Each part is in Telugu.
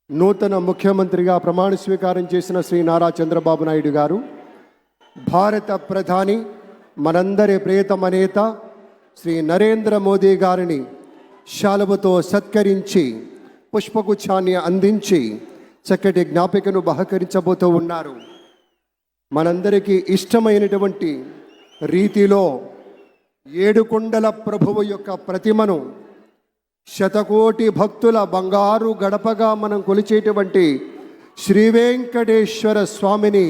నూతన ముఖ్యమంత్రిగా ప్రమాణ స్వీకారం చేసిన శ్రీ నారా చంద్రబాబు నాయుడు గారు, భారత ప్రధాని మనందరి ప్రియతమ నేత శ్రీ నరేంద్ర మోదీ గారిని శాలువతో సత్కరించి పుష్పగుచ్ఛాన్ని అందించి చక్కటి జ్ఞాపికను బహకరించబోతూ ఉన్నారు. మనందరికీ ఇష్టమైనటువంటి రీతిలో ఏడుకొండల ప్రభువు యొక్క ప్రతిమను శతకోటి భక్తుల బంగారు గడపగా మనం కొలిచేటువంటి శ్రీ వెంకటేశ్వర స్వామిని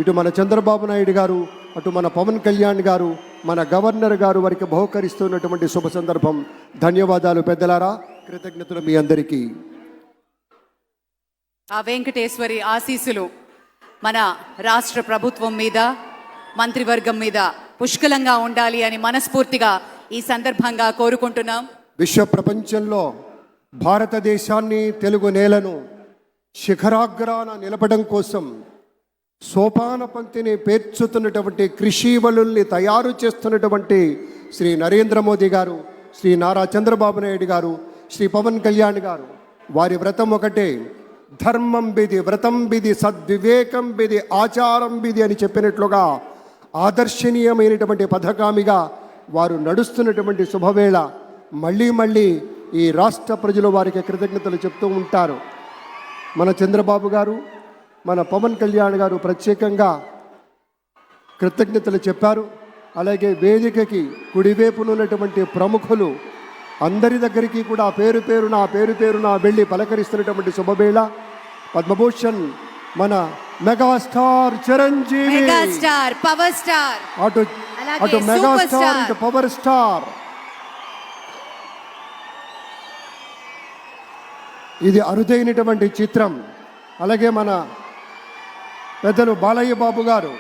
ఇటు మన చంద్రబాబు నాయుడు గారు, అటు మన పవన్ కళ్యాణ్ గారు, మన గవర్నర్ గారు వారికి బహుకరిస్తున్నటువంటి శుభ సందర్భం. ధన్యవాదాలు పెద్దలారా, కృతజ్ఞతలు మీ అందరికీ. ఆ వెంకటేశ్వరి ఆశీస్సులు మన రాష్ట్ర ప్రభుత్వం మీద, మంత్రివర్గం మీద పుష్కలంగా ఉండాలి అని మనస్ఫూర్తిగా ఈ సందర్భంగా కోరుకుంటున్నాం. విశ్వ ప్రపంచంలో భారతదేశాన్ని, తెలుగు నేలను శిఖరాగ్రాన నిలపడం కోసం సోపాన పంక్తిని పేర్చుతున్నటువంటి కృషివలుల్ని తయారు చేస్తున్నటువంటి శ్రీ నరేంద్ర మోదీ గారు, శ్రీ నారా చంద్రబాబు నాయుడు గారు, శ్రీ పవన్ కళ్యాణ్ గారు, వారి వ్రతం ఒకటే, ధర్మం బిది, వ్రతం బిది, సద్వివేకం బిది, ఆచారం బిది అని చెప్పినట్లుగా ఆదర్శనీయమైనటువంటి పథకామిగా వారు నడుస్తున్నటువంటి శుభవేళ మళ్ళీ ఈ రాష్ట్ర ప్రజలు వారికి కృతజ్ఞతలు చెప్తూ ఉంటారు. మన చంద్రబాబు గారు, మన పవన్ కళ్యాణ్ గారు ప్రత్యేకంగా కృతజ్ఞతలు చెప్పారు. అలాగే వేదికకి కుడివైపునున్నటువంటి ప్రముఖులు అందరి దగ్గరికి కూడా పేరు పేరున వెళ్ళి పలకరిస్తున్నటువంటి శుభవేళ. పద్మభూషణ్ మన megastar Chiranjeevi, megastar power star, అటు మెగాస్టార్ ఇటు పవర్ స్టార్. ఇది అరుదైనటువంటి చిత్రం. అలాగే మన పెద్దలు బాలయ్య బాబు గారు,